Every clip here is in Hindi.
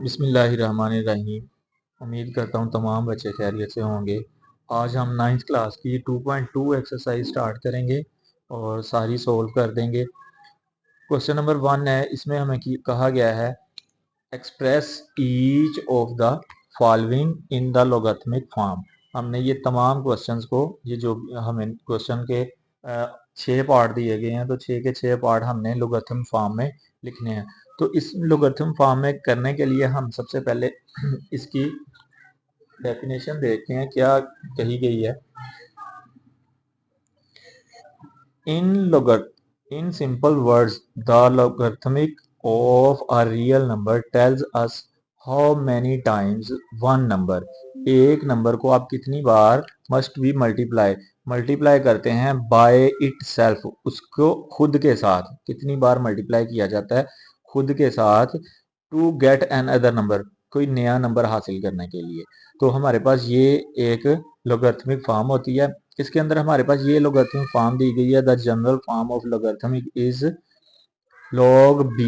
बिस्मिल्लाहिर्रहमानिर्रहीम। उम्मीद करता हूँ तमाम बच्चे खैरियत से होंगे। आज हम 9th क्लास की 2.2 एक्सरसाइज स्टार्ट करेंगे और सारी सोल्व कर देंगे। क्वेश्चन नंबर 1 है, इसमें हमें कहा गया है express each of the following in the logarithmic form. हमने ये तमाम क्वेश्चंस को, ये जो हमें क्वेश्चन के 6 पार्ट दिए गए हैं, तो 6 के 6 पार्ट हमने लोगरिथम फॉर्म में लिखने हैं। तो इस लोगरिथम फॉर्म में करने के लिए हम सबसे पहले इसकी डेफिनेशन देखते हैं क्या कही गई है। In simple words, the logarithmic of a real number tells us how many times one number, एक नंबर को आप कितनी बार मस्ट बी मल्टीप्लाई करते हैं बाय इट सेल्फ, उसको खुद के साथ कितनी बार मल्टीप्लाई किया जाता है खुद के साथ, to get another number, कोई नया नंबर हासिल करने के लिए। तो हमारे पास ये एक लोगरिथमिक फॉर्म होती है। इसके अंदर हमारे पास ये लोगरिथमिक फॉर्म दी गई है। The general form of logarithmic is log b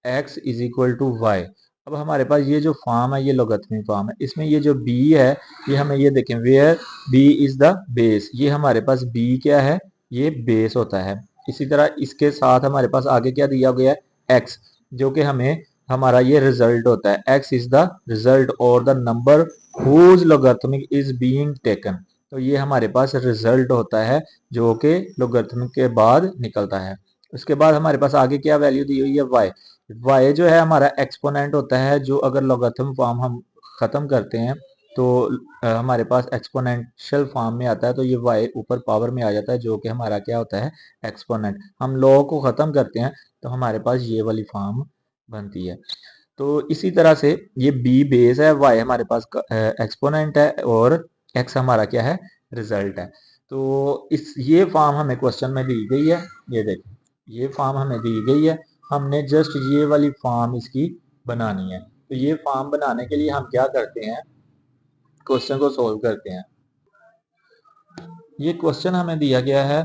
x is equal to y। अब हमारे पास ये जो फॉर्म है ये लोगरिथमिक फॉर्म है। इसमें ये जो b है, ये हमें ये देखें, where b is the base, ये हमारे पास b क्या है, ये बेस होता है। इसी तरह इसके साथ हमारे पास आगे क्या दिया गया है, x, जो कि हमें हमारा ये रिजल्ट होता है। x इज द रिजल्ट और the number whose logarithmic is being taken. तो ये हमारे पास रिजल्ट होता है जो कि लोगरिथमिक के बाद निकलता है। उसके बाद हमारे पास आगे क्या वैल्यू दी हुई है, y जो है हमारा एक्सपोनेंट होता है। जो अगर लोगरिथम फॉर्म हम खत्म करते हैं तो हमारे पास एक्सपोनेंशियल फॉर्म में आता है, तो ये y ऊपर पावर में आ जाता है जो कि हमारा क्या होता है, एक्सपोनेंट। हम log को खत्म करते हैं तो हमारे पास ये वाली फॉर्म बनती है। तो इसी तरह से ये b बेस है, y हमारे पास एक्सपोनेंट है और x हमारा क्या है, रिजल्ट है। तो इस ये फॉर्म हमें क्वेश्चन में दी गई है। ये देखें, ये फॉर्म हमें दी गई है, हमने जस्ट ये वाली फॉर्म इसकी बनानी है। तो ये फॉर्म बनाने के लिए हम क्या करते हैं, क्वेश्चन को सोल्व करते हैं। ये क्वेश्चन हमें दिया गया है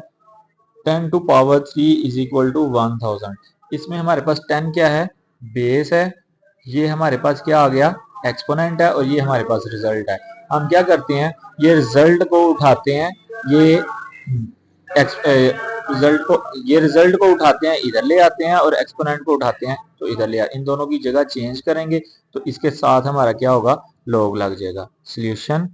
10 to power 3 is equal to 1000। इसमें हमारे पास 10 क्या है, बेस है, ये हमारे पास क्या आ गया, एक्सपोनेंट है, और ये हमारे पास रिजल्ट है। हम क्या करते हैं, ये रिजल्ट को उठाते हैं, ये रिजल्ट को उठाते हैं, इधर ले आते हैं, और एक्सपोनेंट को उठाते हैं तो इधर ले आते, इन दोनों की जगह चेंज करेंगे तो इसके साथ हमारा क्या होगा, लॉग लग जाएगा। सॉल्यूशन,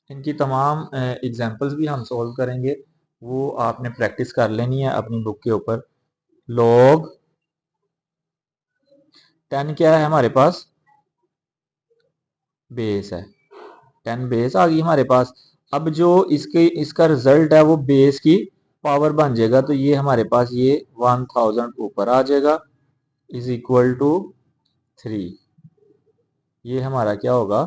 इनकी तमाम एग्जांपल्स भी हम सॉल्व करेंगे, वो आपने प्रैक्टिस कर लेनी है अपनी बुक के ऊपर। लॉग 10 क्या है हमारे पास, बेस है, 10 बेस आ गई हमारे पास। अब जो इसका रिजल्ट है वो बेस की पावर बन जाएगा, तो ये हमारे पास ये 1000 ऊपर आ जाएगा, इज इक्वल टू 3। ये हमारा क्या होगा,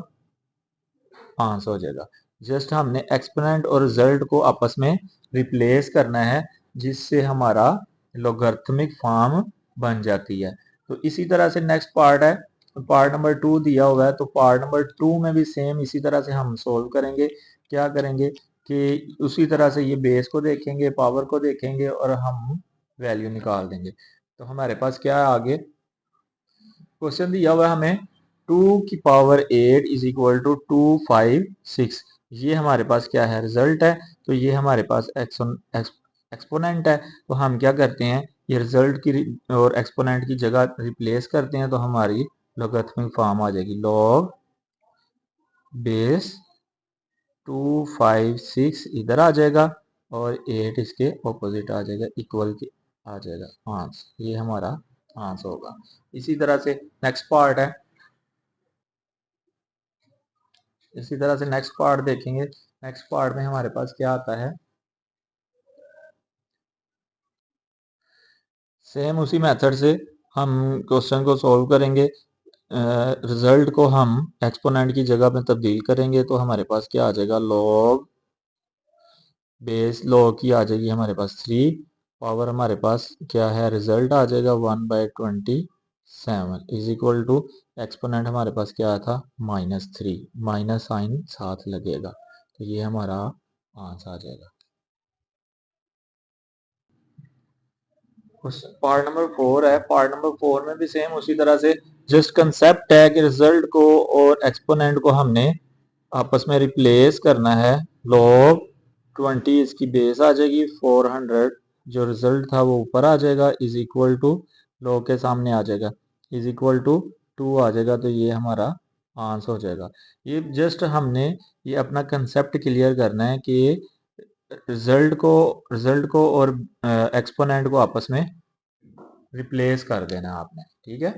500 हो जाएगा। जस्ट हमने एक्सपोनेंट और रिजल्ट को आपस में रिप्लेस करना है, जिससे हमारा लोगरिथमिक फॉर्म बन जाती है। तो इसी तरह से नेक्स्ट पार्ट है, पार्ट नंबर 2 दिया हुआ है, तो पार्ट नंबर 2 में भी सेम इसी तरह से हम सोल्व करेंगे। क्या करेंगे कि उसी तरह से ये बेस को देखेंगे, पावर को देखेंगे, और हम वैल्यू निकाल देंगे। तो हमारे पास क्या है, आगे क्वेश्चन दिया हुआ है हमें 2 की पावर 8 इज इक्वल टू 256। ये हमारे पास क्या है, रिजल्ट है। तो ये हमारे पास एक्सपोनेंट है। तो हम क्या करते हैं, ये रिजल्ट की और एक्सपोनेंट की जगह रिप्लेस करते हैं, तो हमारी लोगरिथमिक फॉर्म आ जाएगी, लॉग बेस 256 इधर आ जाएगा और 8 इसके ऑपोजिट आ जाएगा, इक्वल के आ जाएगा 5। ये हमारा 5 होगा। इसी तरह से नेक्स्ट पार्ट है, इसी तरह से नेक्स्ट पार्ट देखेंगे। नेक्स्ट पार्ट में हमारे पास क्या आता है, सेम उसी मेथड से हम क्वेश्चन को सॉल्व करेंगे। रिजल्ट को हम एक्सपोनेंट की जगह में तब्दील करेंगे, तो हमारे पास क्या आ जाएगा, लॉग बेस लॉग की आ जाएगी हमारे पास 3, पावर हमारे पास क्या है, रिजल्ट आ जाएगा 1/27 इज इक्वल टू एक्सपोनेंट हमारे पास क्या था, -3, माइनस साइन साथ लगेगा, तो ये हमारा आंसर आ जाएगा। पार्ट नंबर 4 है। पार्ट नंबर 4 में भी सेम उसी तरह से जस्ट कंसेप्ट है कि रिजल्ट को और एक्सपोनेंट को हमने आपस में रिप्लेस करना है। log 20 इसकी बेस आ जाएगी, 400 जो रिजल्ट था वो ऊपर आ जाएगा, इज इक्वल टू log के सामने आ जाएगा, इज इक्वल टू 2 आ जाएगा। तो ये हमारा आंसर हो जाएगा। ये जस्ट हमने ये अपना कंसेप्ट क्लियर करना है कि रिजल्ट को और एक्सपोनेंट को आपस में रिप्लेस कर देना आपने, ठीक है।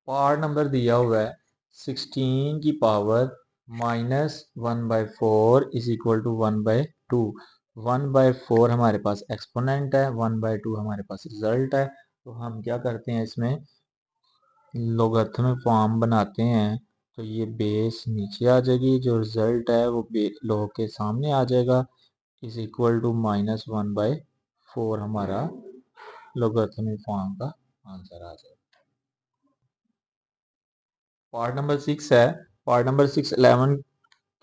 पार्ट नंबर दिया हुआ है 16 की पावर -1/4 इज इक्वल टू 1/2। 1/4 हमारे पास एक्सपोनेंट है, 1/2 हमारे पास रिजल्ट है। तो हम क्या करते हैं, इसमें लोगरिथमिक फॉर्म बनाते हैं। तो ये बेस नीचे आ जाएगी, जो रिजल्ट है वो log के सामने आ जाएगा, इज इक्वल टू -1/4 हमारा लोगरिथमिक फॉर्म का आंसर आ जाएगा। पार्ट नंबर 6 है। पार्ट नंबर 6 11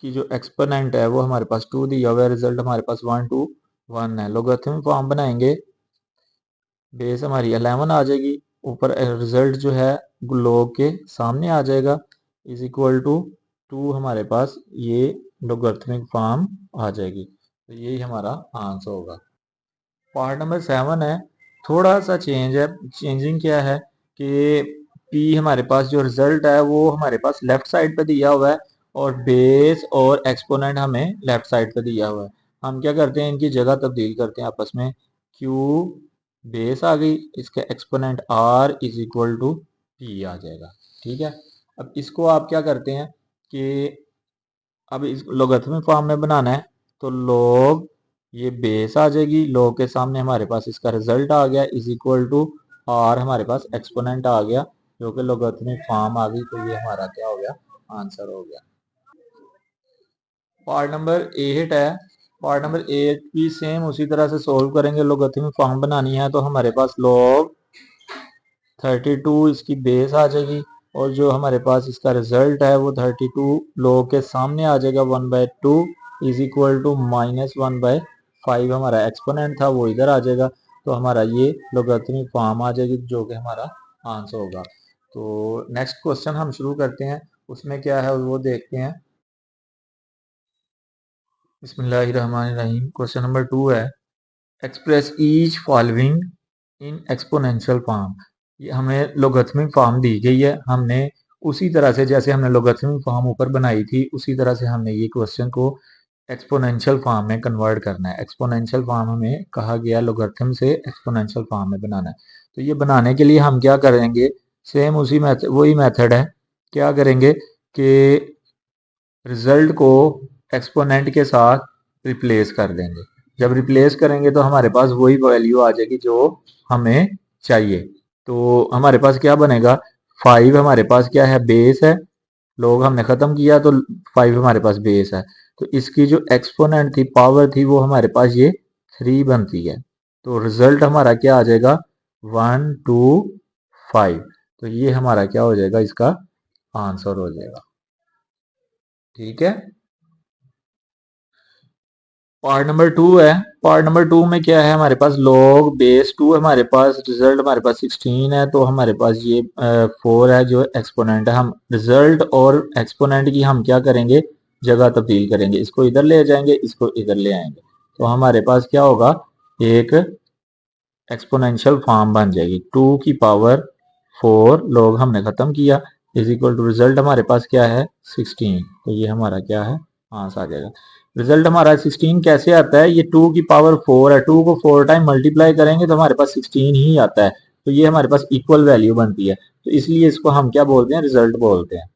की जो एक्सपोनेंट है वो हमारे पास 2 दिया हुआ है, रिजल्ट हमारे पास 1 2 1 है। लोगरिथमिक फॉर्म बनाएंगे, बेस हमारी 11 आ जाएगी, ऊपर रिजल्ट जो है log के सामने आ जाएगा, इज इक्वल टू 2 हमारे पास ये लोगरिथमिक फॉर्म आ जाएगी। तो यही हमारा आंसर होगा। पार्ट नंबर 7 है। थोड़ा सा चेंज है। चेंजिंग क्या है कि P हमारे पास जो रिजल्ट है वो हमारे पास लेफ्ट साइड पे दिया हुआ है और बेस और एक्सपोनेंट हमें लेफ्ट साइड पे दिया हुआ है। हम क्या करते हैं, इनकी जगह तब्दील करते हैं आपस में। Q बेस आ गई, इसका exponent R is equal to P आ जाएगा, ठीक है। अब इसको आप क्या करते हैं कि अब इस लोगरिथमिक फॉर्म में बनाना है, तो log ये बेस आ जाएगी, log के सामने हमारे पास इसका रिजल्ट आ गया, इज इक्वल टू r हमारे पास एक्सपोनेंट आ गया, जो कि लोगरिथमिक फॉर्म आ गई। तो ये हमारा क्या हो गया, आंसर हो गया। पार्ट नंबर 8 है। पार्ट नंबर 8 भी सेम उसी तरह से सोल्व करेंगे। लोगरिथमिक फॉर्म बनानी है, तो हमारे पास log 32 इसकी बेस आ जाएगी, और जो हमारे पास इसका रिजल्ट है वो 32 log के सामने आ जाएगा, 1/2 इज इक्वल टू -1/5 हमारा एक्सपोनेंट था वो इधर आ जाएगा। तो हमारा ये लोगरिथमिक फॉर्म आ जाएगी, जो कि हमारा आंसर होगा। तो नेक्स्ट क्वेश्चन हम शुरू करते हैं, उसमें क्या है वो देखते हैं। बिस्मिल्लाहिर्रहमानिर्रहीम। क्वेश्चन नंबर 2 है, express each following in exponential form. ये हमें लोगरिथमिक फॉर्म दी गई है, हमने उसी तरह से जैसे हमने लोगरिथमिक फॉर्म ऊपर बनाई थी उसी तरह से हमने ये क्वेश्चन को एक्सपोनेंशियल फॉर्म में कन्वर्ट करना है। एक्सपोनेंशियल फॉर्म हमें कहा गया लोगरिथम से एक्सपोनेंशियल फॉर्म में बनाना है। तो ये बनाने के लिए हम क्या करेंगे, सेम उसी मेथड, वही मेथड है। क्या करेंगे कि रिजल्ट को एक्सपोनेंट के साथ रिप्लेस कर देंगे। जब रिप्लेस करेंगे तो हमारे पास वही वैल्यू आ जाएगी जो हमें चाहिए। तो हमारे पास क्या बनेगा, 5 हमारे पास क्या है, बेस है। log हमने खत्म किया तो 5 हमारे पास बेस है। तो इसकी जो एक्सपोनेंट थी, पावर थी, वो हमारे पास ये 3 बनती है। तो रिजल्ट हमारा क्या आ जाएगा, 1 2 5। तो ये हमारा क्या हो जाएगा, इसका आंसर हो जाएगा, ठीक है। पार्ट नंबर 2 है। पार्ट नंबर 2 में क्या है, हमारे पास log बेस 2 हमारे पास, रिजल्ट हमारे पास 16 है। तो हमारे पास ये 4 है जो एक्सपोनेंट है। हम रिजल्ट और एक्सपोनेंट की हम क्या करेंगे, जगह तब्दील करेंगे। इसको इधर ले जाएंगे, इसको इधर ले आएंगे, तो हमारे पास क्या होगा, एक एक्सपोनेंशियल फॉर्म बन जाएगी। 2 की पावर 4 log हमने खत्म किया, इज इक्वल टू रिजल्ट हमारे पास क्या है, 16। तो ये हमारा क्या है, आंसर आ जाएगा। रिजल्ट हमारा 16 कैसे आता है, ये 2 की पावर 4 है, 2 को 4 टाइम मल्टीप्लाई करेंगे तो हमारे पास 16 ही आता है। तो ये हमारे पास इक्वल वैल्यू बनती है, तो इसलिए इसको हम क्या बोलते हैं, रिजल्ट बोलते हैं।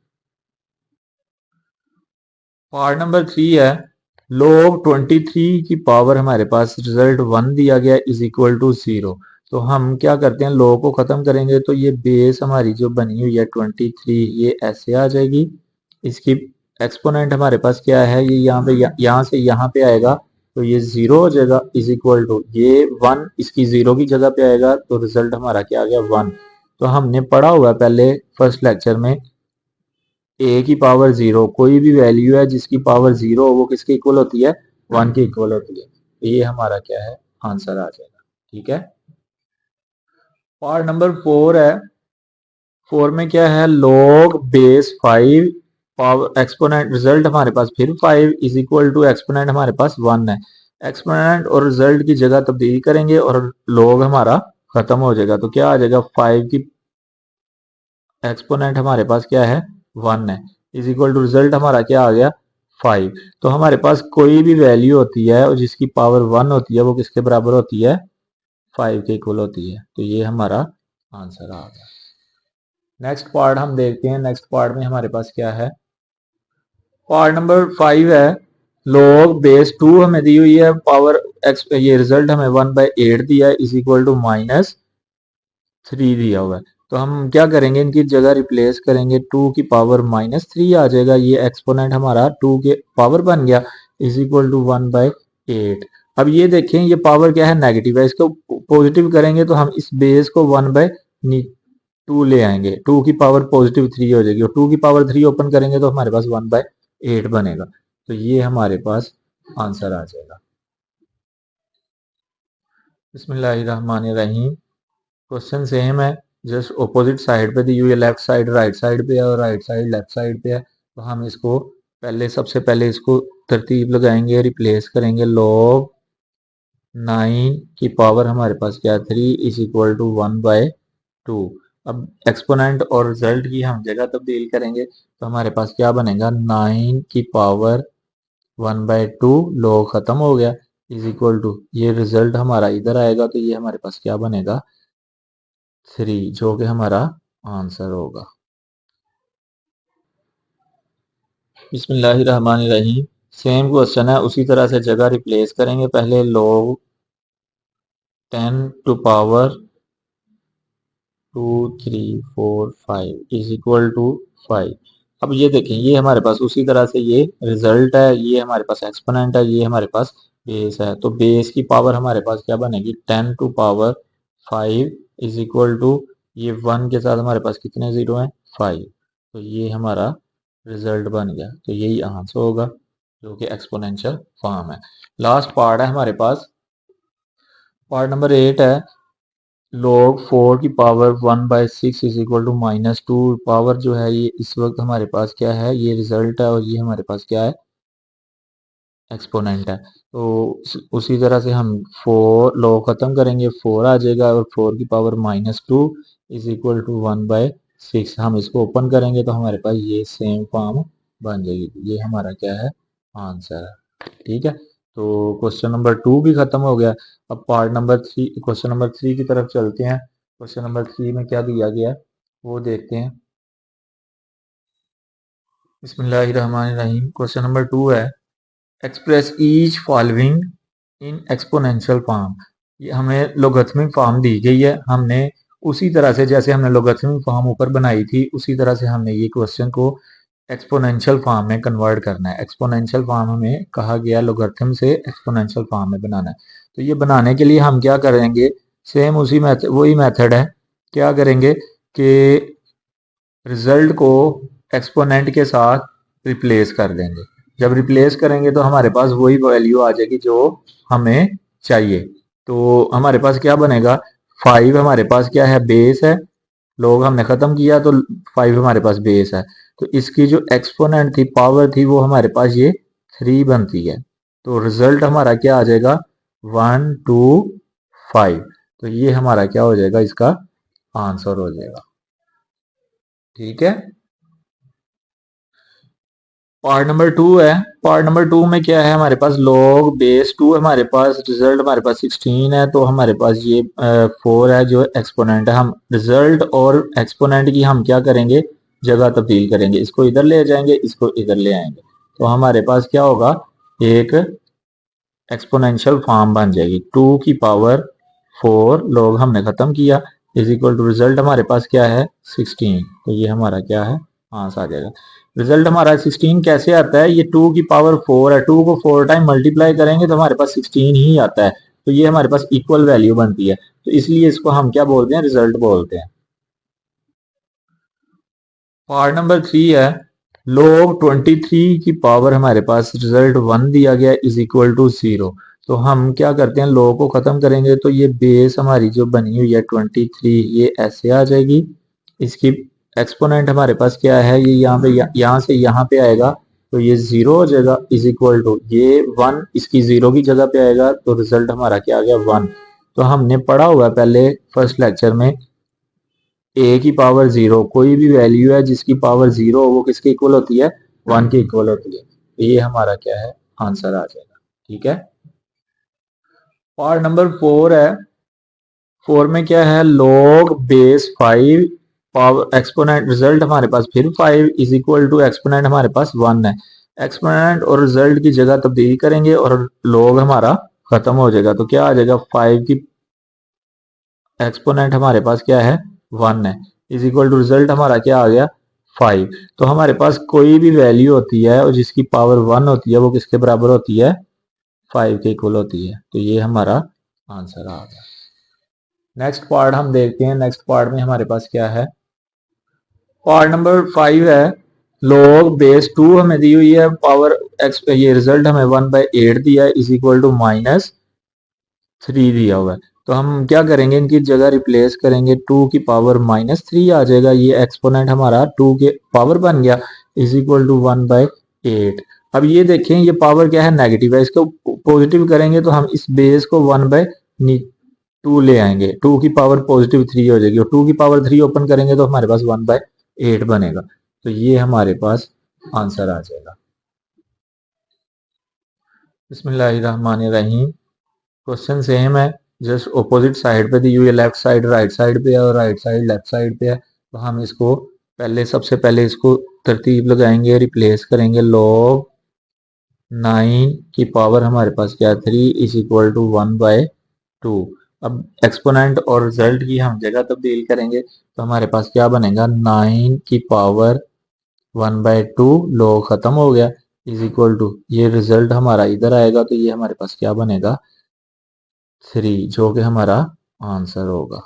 पार्ट नंबर 3 है, log 23 की पावर हमारे पास रिजल्ट 1 दिया गया, इज इक्वल टू 0। तो हम क्या करते हैं, log को खत्म करेंगे तो ये बेस हमारी जो बनी हुई है 23, ये ऐसे आ जाएगी। इसकी एक्सपोनेंट हमारे पास क्या है, ये यहाँ पे यहाँ से यहाँ पे आएगा, तो ये 0 हो जाएगा, इज इक्वल टू ये 1 इसकी 0 की जगह पे आएगा। तो रिजल्ट हमारा क्या आ गया, 1। तो हमने पढ़ा हुआ है पहले फर्स्ट लेक्चर में, ए की पावर 0, कोई भी वैल्यू है जिसकी पावर 0 वो किसके इक्वल होती है, 1 के इक्वल होती है। ये हमारा क्या है, आंसर आ जाएगा, ठीक है। पार्ट नंबर 4 है। 4 में क्या है, log base 5 power exponent, result हमारे पास फिर 5 इज इक्वल टू एक्सपोनेंट हमारे पास 1 है। एक्सपोनेंट और रिजल्ट की जगह तब्दील करेंगे और log हमारा खत्म हो जाएगा, तो क्या आ जाएगा, 5 की एक्सपोनेंट हमारे पास क्या है, 1 है, इज इक्वल टू रिजल्ट हमारा क्या आ गया, 5। तो हमारे पास कोई भी वैल्यू होती है और जिसकी पावर 1 होती है वो किसके बराबर होती है, 5 के इक्वल होती है। तो ये हमारा आंसर आ गया। नेक्स्ट पार्ट हम देखते हैं। नेक्स्ट पार्ट में हमारे पास क्या है, पार्ट नंबर 5 है। log बेस 2 हमें दी हुई है, पावर एक्स, ये रिजल्ट हमें 1/8 दिया है, इज इक्वल टू -3 दिया हुआ है। तो हम क्या करेंगे, इनकी जगह रिप्लेस करेंगे, 2 की पावर -3 आ जाएगा, ये एक्सपोनेंट हमारा 2 के पावर बन गया, इज इक्वल टू 1/8। अब ये देखें, ये पावर क्या है, नेगेटिव है, इसको पॉजिटिव करेंगे तो हम इस बेस को 1/2 ले आएंगे, 2 की पावर पॉजिटिव 3 हो जाएगी, और 2 की पावर 3 ओपन करेंगे तो हमारे पास 1/8 बनेगा। तो ये हमारे पास आंसर आ जाएगा। बिस्मिल्लाहिर्रहमानिर्रहीम। क्वेश्चन सेम है, जस्ट ऑपोजिट साइड पे दी हुई है, लेफ्ट साइड राइट साइड पे है और राइट साइड लेफ्ट साइड पे है। तो हम इसको पहले, सबसे पहले इसको तरतीब लगाएंगे, रिप्लेस करेंगे, log 9 की पावर हमारे पास क्या है, 3 इज इक्वल टू 1/2। अब एक्सपोनेंट और रिजल्ट की हम जगह तब्दील करेंगे तो हमारे पास क्या बनेगा, 9 की पावर 1/2, log खत्म हो गया, इज इक्वल टू, ये रिजल्ट हमारा इधर आएगा तो ये हमारे पास क्या बनेगा, 3, जो कि हमारा आंसर होगा। बिस्मिल्लाहिर्रहमानिर्रहीम। सेम क्वेश्चन है, उसी तरह से जगह रिप्लेस करेंगे, पहले log 10 to power 2 3 4 5 is equal to 5। अब ये देखें, ये हमारे पास उसी तरह से ये रिजल्ट है, ये हमारे पास एक्सपोनेंट है, ये हमारे पास बेस है। तो बेस की पावर हमारे पास क्या बनेगी, 10 to power 5 is equal to, ये 1 के साथ हमारे पास कितने जीरो हैं, 5। तो ये हमारा रिजल्ट बन गया, तो यही आंसर होगा, जो कि एक्सपोनेंशियल फॉर्म है। लास्ट पार्ट है हमारे पास, पार्ट नंबर 8 है। log 4 की power 1/6 is equal to -2। Power जो है ये इस वक्त हमारे पास क्या है, ये रिजल्ट है और ये हमारे पास क्या है, एक्सपोनेंट है। तो उसी तरह से हम 4 log खत्म करेंगे, 4 आ जाएगा, और 4 की पावर -2 इज इक्वल टू 1/6। हम इसको ओपन करेंगे तो हमारे पास ये सेम फॉर्म बन जाएगी। ये हमारा क्या है, आंसर है। ठीक है, तो क्वेश्चन नंबर 2 भी खत्म हो गया। अब पार्ट नंबर 3, क्वेश्चन नंबर 3 की तरफ चलते हैं। क्वेश्चन नंबर 3 में क्या दिया गया है वो देखते हैं। बिस्मिल्लाहिर्रहमानिर्रहीम। क्वेश्चन नंबर 2 है, express each following in exponential form. ये हमें लोगरिथमिक फॉर्म दी गई है, हमने उसी तरह से, जैसे हमने लोगरिथमिक फॉर्म ऊपर बनाई थी, उसी तरह से हमने ये क्वेश्चन को एक्सपोनेंशियल फॉर्म में कन्वर्ट करना है। एक्सपोनेंशियल फॉर्म हमें कहा गया लोगरिथम से एक्सपोनेंशियल फॉर्म में बनाना है। तो ये बनाने के लिए हम क्या करेंगे, सेम उसी मेथड, वही मेथड है। क्या करेंगे कि रिजल्ट को एक्सपोनेंट के साथ रिप्लेस कर देंगे। जब रिप्लेस करेंगे तो हमारे पास वही वैल्यू आ जाएगी जो हमें चाहिए। तो हमारे पास क्या बनेगा, 5 हमारे पास क्या है, बेस है, लोग हमने खत्म किया तो 5 हमारे पास बेस है। तो इसकी जो एक्सपोनेंट थी, पावर थी, वो हमारे पास ये 3 बनती है। तो रिजल्ट हमारा क्या आ जाएगा, 1 2 5। तो ये हमारा क्या हो जाएगा, इसका आंसर हो जाएगा। ठीक है, पार्ट नंबर 2 है। पार्ट नंबर 2 में क्या है, हमारे पास log बेस 2 हमारे पास, रिजल्ट हमारे पास 16 है, तो हमारे पास ये 4 है जो एक्सपोनेंट है। हम रिजल्ट और एक्सपोनेंट की हम क्या करेंगे, जगह तब्दील करेंगे, इसको इधर ले जाएंगे, इसको इधर ले आएंगे, तो हमारे पास क्या होगा, एक एक्सपोनेंशियल फॉर्म बन जाएगी। 2 की पावर 4 log हमने खत्म किया, इज इक्वल टू, रिजल्ट हमारे पास क्या है, 16। तो ये हमारा क्या है, आंसर आ जाएगा। रिजल्ट हमारा 16 कैसे आता है, ये 2 की पावर 4 है, 2 को 4 टाइम मल्टीप्लाई करेंगे तो हमारे पास 16 ही आता है। तो ये हमारे पास इक्वल वैल्यू बनती है, तो इसलिए इसको हम क्या बोलते हैं, रिजल्ट बोलते हैं। पार्ट नंबर 3 है, log 23 की पावर हमारे पास रिजल्ट 1 दिया गया, इज इक्वल टू 0। तो हम क्या करते हैं, लॉ को खत्म करेंगे तो ये बेस हमारी जो बनी हुई है 23 ये ऐसे आ जाएगी। इसकी एक्सपोनेंट हमारे पास क्या है, ये यहाँ पे यहाँ से यहाँ पे आएगा तो ये 0 हो जाएगा, इज इक्वल टू ये 1 इसकी 0 की जगह पे आएगा तो रिजल्ट हमारा क्या आ गया 1। तो हमने पढ़ा हुआ है पहले फर्स्ट लेक्चर में, ए की पावर 0 कोई भी वैल्यू है जिसकी पावर 0 हो वो किसके इक्वल होती है, 1 के इक्वल होती है। तो ये हमारा क्या है, आंसर आ जाएगा। ठीक है। पार्ट नंबर 4 है। 4 में क्या है, log base 5 power exponent, result हमारे पास फिर 5 इज इक्वल टू एक्सपोनेंट हमारे पास 1 है। एक्सपोनेंट और रिजल्ट की जगह तब्दील करेंगे और log हमारा खत्म हो जाएगा। तो क्या आ जाएगा, 5 की एक्सपोनेंट हमारे पास क्या है 1 है, इज इक्वल टू रिजल्ट हमारा क्या आ गया 5। तो हमारे पास कोई भी वैल्यू होती है और जिसकी पावर 1 होती है वो किसके बराबर होती है, 5 के इक्वल होती है। तो ये हमारा आंसर आ गया। नेक्स्ट पार्ट हम देखते हैं। नेक्स्ट पार्ट में हमारे पास क्या है, पार्ट नंबर 5 है। log बेस 2 हमें दी हुई है, पावर एक्स ये रिजल्ट हमें 1/8 दिया है, इज इक्वल टू -3 दिया हुआ है। तो हम क्या करेंगे, इनकी जगह रिप्लेस करेंगे, 2 की पावर -3 आ जाएगा, ये एक्सपोनेंट हमारा 2 के पावर बन गया, इज इक्वल टू 1/8। अब ये देखें ये पावर क्या है, नेगेटिव है, इसको पॉजिटिव करेंगे तो हम इस बेस को 1/2 ले आएंगे, 2 की पावर पॉजिटिव 3 हो जाएगी और 2 की पावर 3 ओपन करेंगे तो हमारे पास 1/8 बनेगा। तो ये हमारे पास आंसर आ जाएगा। बिस्मिल्लाहिर्रहमानिर्रहीम। क्वेश्चन सेम है, जस्ट ऑपोजिट साइड पे दी हुई है, लेफ्ट साइड राइट साइड पे है और राइट साइड लेफ्ट साइड पे है। तो हम इसको सबसे पहले इसको तरतीब लगाएंगे, रिप्लेस करेंगे। log 9 की पावर हमारे पास क्या है 3 इज इक्वल टू 1/2। अब एक्सपोनेंट और रिजल्ट की हम जगह तब्दील करेंगे तो हमारे पास क्या बनेगा, 9 की पावर 1/2, log खत्म हो गया, इज इक्वल टू ये रिजल्ट हमारा इधर आएगा तो ये हमारे पास क्या बनेगा 3, जो कि हमारा आंसर होगा।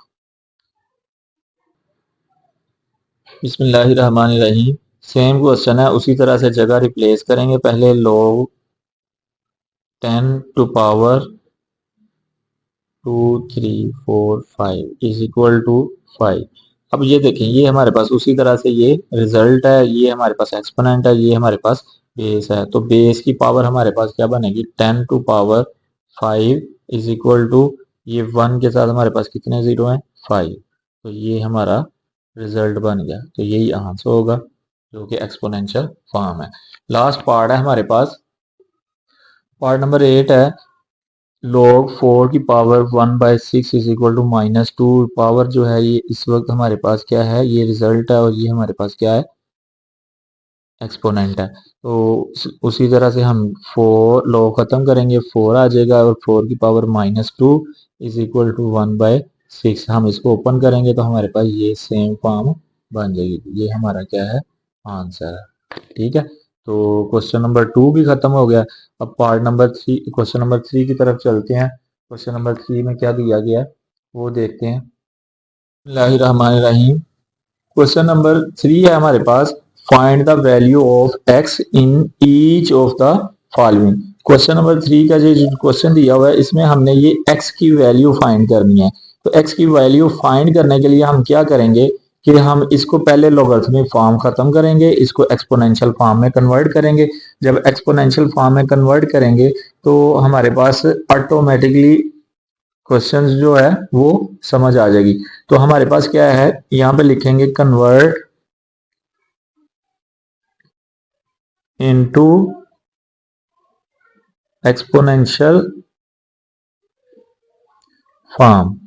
बिस्मिल्लाहिर्रहमानिर्रहीम। सेम क्वेश्चन है, उसी तरह से जगह रिप्लेस करेंगे। पहले log 10 to power 2 3 4 5 is equal to 5। अब ये देखें ये हमारे पास उसी तरह से ये रिजल्ट है, ये हमारे पास एक्सपोनेंट है, ये हमारे पास बेस है। तो बेस की पावर हमारे पास क्या बनेगी 10 to power 5 is equal to ये 1 के साथ हमारे पास कितने जीरो हैं 5। तो ये हमारा रिजल्ट बन गया। तो यही आंसर होगा जो कि एक्सपोनेंशियल फॉर्म है। लास्ट पार्ट है हमारे पास, पार्ट नंबर 8 है। log 4 की power 1/6 is equal to -2। Power जो है ये इस वक्त हमारे पास क्या है, ये रिजल्ट है और ये हमारे पास क्या है एक्सपोनेंट है। तो उसी तरह से हम 4 log खत्म करेंगे, 4 आ जाएगा और 4 की पावर -2 इज इक्वल टू 1/6। हम इसको ओपन करेंगे तो हमारे पास ये सेम फॉर्म बन जाएगी। ये हमारा क्या है आंसर है। ठीक है। तो क्वेश्चन नंबर 2 भी खत्म हो गया। अब पार्ट नंबर 3, क्वेश्चन नंबर 3 की तरफ चलते हैं। क्वेश्चन नंबर 3 में क्या दिया गया है वो देखते हैं। बिस्मिल्लाहिर्रहमानिर्रहीम। क्वेश्चन नंबर 3 है हमारे पास, find the value of X in each of the following. Question number 3 का जो क्वेश्चन दिया हुआ है इसमें हमने ये एक्स की वैल्यू फाइंड करनी है। तो एक्स की वैल्यू फाइंड करने के लिए हम क्या करेंगे कि हम इसको पहले लॉगरिथमिक फॉर्म खत्म करेंगे, इसको एक्सपोनेंशियल फॉर्म में कन्वर्ट करेंगे। जब एक्सपोनेंशियल फॉर्म में कन्वर्ट करेंगे तो हमारे पास ऑटोमेटिकली क्वेश्चंस जो है वो समझ आ जाएगी। तो हमारे पास क्या है, यहाँ पे लिखेंगे कन्वर्ट इनटू एक्सपोनेंशियल फॉर्म।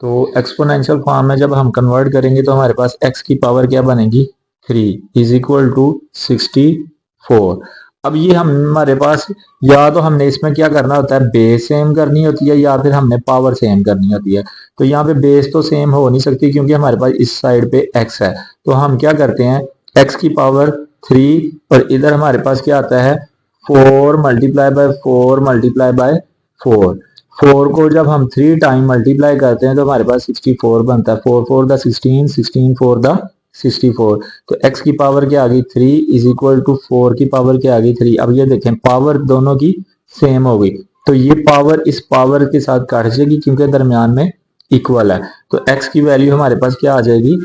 तो एक्सपोनेंशियल फॉर्म में जब हम कन्वर्ट करेंगे तो हमारे पास x की पावर क्या बनेगी 3 इज इक्वल टू 64। अब ये हम हमारे पास या तो हमने इसमें क्या करना होता है बेस सेम करनी होती है या फिर हमने पावर सेम करनी होती है। तो यहाँ पे बेस तो सेम हो नहीं सकती क्योंकि हमारे पास इस साइड पे x है। तो हम क्या करते हैं x की पावर 3 और इधर हमारे पास क्या आता है 4 मल्टीप्लाई बाय 4 मल्टीप्लाई बाय 4। 4 को जब हम 3 टाइम मल्टीप्लाई करते हैं तो हमारे पास 64 बनता है। 4 4 द 16, 16 4 द 64। तो x की पावर क्या आ गई 3 इज इक्वल टू 4 की पावर क्या आ गई 3। अब ये देखें पावर दोनों की सेम हो गई। तो ये पावर इस पावर के साथ काट जाएगी क्योंकि दरमियान में इक्वल है। तो x की वैल्यू हमारे पास क्या आ जाएगी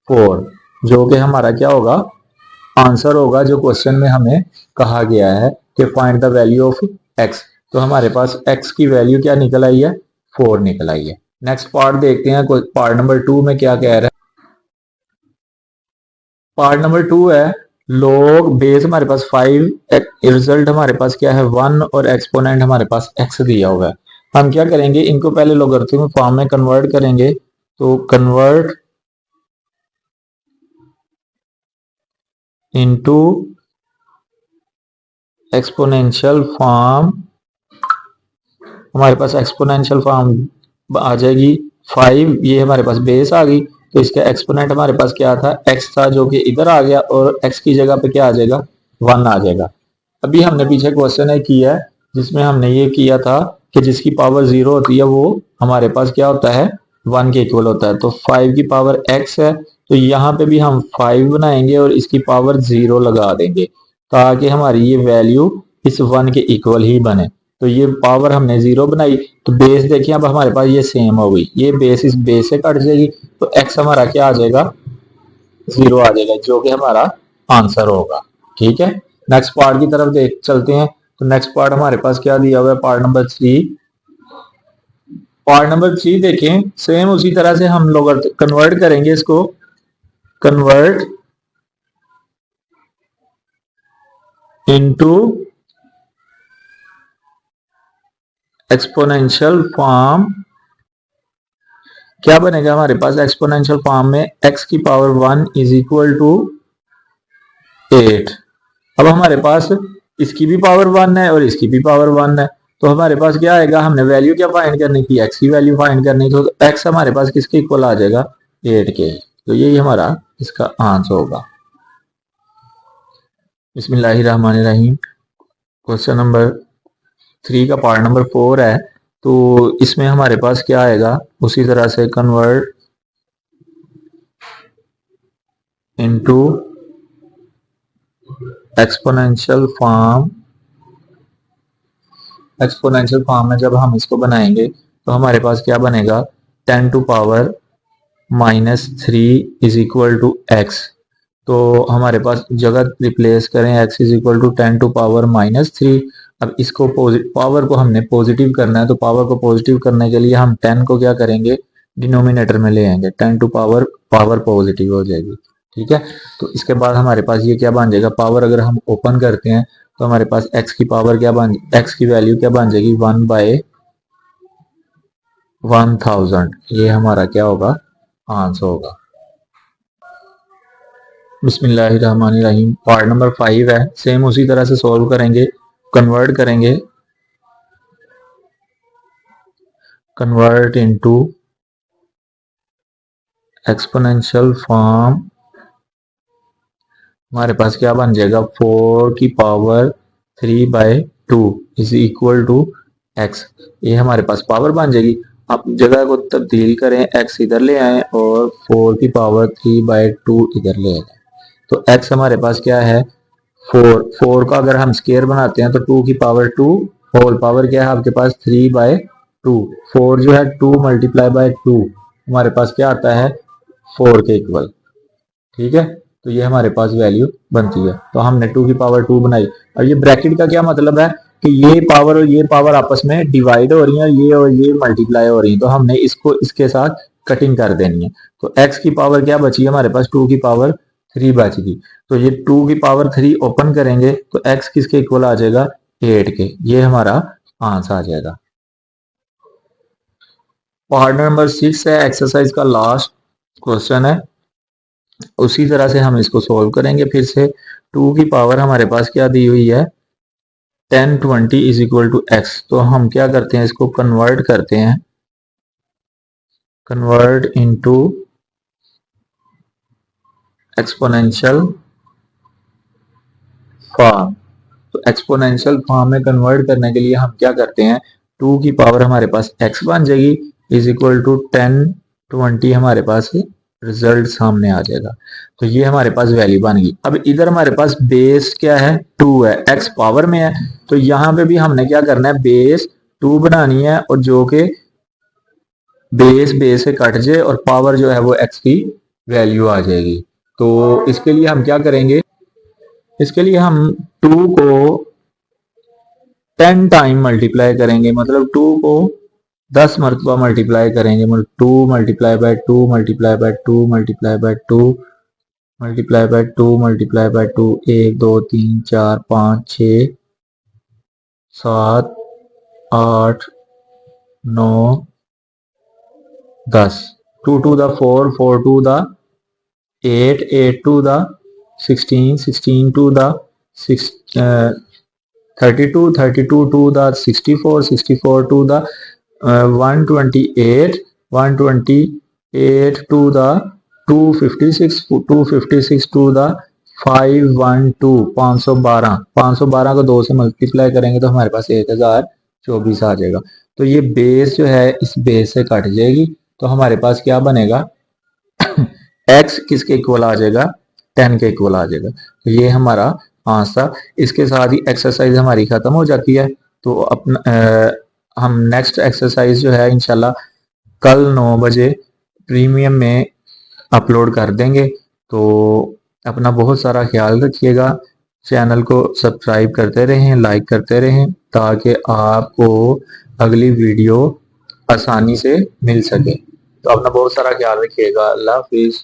4, जो कि हमारा क्या होगा आंसर होगा जो क्वेश्चन में हमें कहा गया है कि find the value of x। तो हमारे पास x की वैल्यू क्या निकल आई है 4 निकल आई है। नेक्स्ट पार्ट देखते हैं, पार्ट नंबर 2 में क्या कह रहा है। पार्ट नंबर 2 है log बेस हमारे पास 5, रिजल्ट हमारे पास क्या है 1 और एक्सपोनेंट हमारे पास x दिया हुआ है। हम क्या करेंगे, इनको पहले लॉगरिथमिक फॉर्म में कन्वर्ट करेंगे। तो कन्वर्ट इनटू एक्सपोनेंशियल फॉर्म, हमारे पास एक्सपोनेंशियल फॉर्म आ जाएगी 5, ये हमारे पास बेस आ गई। तो इसका एक्सपोनेंट हमारे पास क्या था x था, जो कि इधर आ गया और x की जगह पे क्या आ जाएगा 1 आ जाएगा। अभी हमने पीछे क्वेश्चन है किया है जिसमें हमने ये किया था कि जिसकी पावर 0 होती है वो हमारे पास क्या होता है 1 के इक्वल होता है। तो 5 की पावर x है, तो यहाँ पे भी हम 5 बनाएंगे और इसकी पावर 0 लगा देंगे ताकि हमारी ये वैल्यू इस 1 के इक्वल ही बने। तो ये पावर हमने 0 बनाई, तो बेस देखिए अब हमारे पास ये सेम हो गई, ये बेस इस बेस से कट जाएगी, तो x हमारा क्या आ जाएगा 0 आ जाएगा, जो कि हमारा आंसर होगा। ठीक है, नेक्स्ट पार्ट की तरफ देख चलते हैं। तो नेक्स्ट पार्ट हमारे पास क्या दिया हुआ है, पार्ट नंबर 3। पार्ट नंबर 3 देखें, सेम उसी तरह से हम लोग कन्वर्ट करेंगे इसको, कन्वर्ट इनटू एक्सपोनेंशियल फॉर्म। क्या बनेगा हमारे पास एक्सपोनेंशियल फॉर्म में x की पावर 1 इज इक्वल टू 8। अब हमारे पास इसकी भी पावर 1 है और इसकी भी पावर 1 है, तो हमारे पास क्या आएगा, हमने वैल्यू क्या फाइंड करनी थी x की वैल्यू फाइंड करनी, तो x हमारे पास किसके इक्वल आ जाएगा 8 के। तो यही हमारा इसका आंसर होगा। बिस्मिल्लाहिर्रहमानिर्रहीम। क्वेश्चन नंबर 3 का पार्ट नंबर 4 है। तो इसमें हमारे पास क्या आएगा, उसी तरह से convert into exponential form. Exponential form में जब हम इसको बनाएंगे तो हमारे पास क्या बनेगा 10 to power -3 is equal to x। तो हमारे पास जगह रिप्लेस करें x is equal to 10 to power -3। अब इसको पावर को हमने पॉजिटिव करना है, तो पावर को पॉजिटिव करने के लिए हम 10 को क्या करेंगे डिनोमिनेटर में ले आएंगे, 10 टू पावर पावर पॉजिटिव हो जाएगी। ठीक है, तो इसके बाद हमारे पास ये क्या बन जाएगा, पावर अगर हम ओपन करते हैं तो हमारे पास x की पावर क्या बन, x की वैल्यू क्या बन जाएगी 1/1000। ये हमारा क्या होगा आंसर होगा। बिस्मिल्लाहिर्रहमानिर्रहीम। पार्ट नंबर 5 है, सेम उसी तरह से सॉल्व करेंगे, कन्वर्ट करेंगे, कन्वर्ट इनटू एक्सपोनेंशियल फॉर्म। हमारे पास क्या बन जाएगा 4 की power 3/2 is equal to x। ये हमारे पास पावर बन जाएगी। आप जगह को तब्दील करें, x इधर ले आए और 4 की पावर 3/2 इधर ले आए। तो x हमारे पास क्या है 4 का अगर हम स्केयर बनाते हैं तो 2 की पावर 2 होल पावर क्या है आपके पास 3/2। 4 जो है 2 मल्टीप्लाई बाय 2 हमारे पास क्या आता है 4 के इक्वल। ठीक है, तो ये हमारे पास वैल्यू बनती है। तो हमने 2 की पावर 2 बनाई। और ये ब्रैकेट का क्या मतलब है कि ये पावर और ये पावर आपस में डिवाइड हो रही है और ये मल्टीप्लाई हो रही है, तो हमने इसको इसके साथ कटिंग कर देनी है। तो x की पावर क्या बची है हमारे पास 2 की पावर 3 बच गई। तो ये 2 की पावर 3 ओपन करेंगे तो x किसके इक्वल आ जाएगा 8 के। ये हमारा आंसर आ जाएगा। पार्ट नंबर 6 है, एक्सरसाइज का लास्ट क्वेश्चन है। उसी तरह से हम इसको सोल्व करेंगे फिर से। 2 की पावर हमारे पास क्या दी हुई है 1020 इज इक्वल टू x। तो हम क्या करते हैं इसको कन्वर्ट करते हैं, कन्वर्ट इनटू एक्सपोनेंशियल फॉर्म। तो एक्सपोनेंशियल फॉर्म में कन्वर्ट करने के लिए हम क्या करते हैं 2 की पावर हमारे पास x बन जाएगी इज इक्वल टू 1020 हमारे पास रिजल्ट सामने आ जाएगा। तो ये हमारे पास वैल्यू बन गई। अब इधर हमारे पास बेस क्या है 2 है, x पावर में है, तो यहाँ पे भी हमने क्या करना है बेस 2 बनानी है और जो कि बेस से कट जाए और पावर जो है वो x की वैल्यू आ जाएगी। तो इसके लिए हम क्या करेंगे, इसके लिए हम 2 को 10 टाइम मल्टीप्लाई करेंगे, मतलब 2 को 10 मरतबा मल्टीप्लाई करेंगे, मतलब 2 multiply by 2 multiply by 2 multiply by 2 multiply by 2 multiply by 2, 1 2 3 4 5 6 7 8 9 10, 2 to the 4, 4 to the 8, 8 to the 16, 16 to the 6, 32, 32 to the 64, 64 to the 128, 128 to the 256, 256 to the 512, 512, 512 को 2 से मल्टीप्लाई करेंगे तो हमारे पास 1024 आ जाएगा। तो ये बेस जो है इस बेस से कट जाएगी, तो हमारे पास क्या बनेगा, x किसके इक्वल आ जाएगा, 10 के इक्वल आ जाएगा। तो ये हमारा आंसर। इसके साथ ही एक्सरसाइज हमारी खत्म हो जाती है। तो अपना हम नेक्स्ट एक्सरसाइज जो है इंशाल्लाह कल 9 बजे प्रीमियम में अपलोड कर देंगे। तो अपना बहुत सारा ख्याल रखिएगा, चैनल को सब्सक्राइब करते रहें, लाइक करते रहें, ताकि आपको अगली वीडियो आसानी से मिल सके। तो अपना बहुत सारा ख्याल रखिएगा। अल्लाह हाफिज़।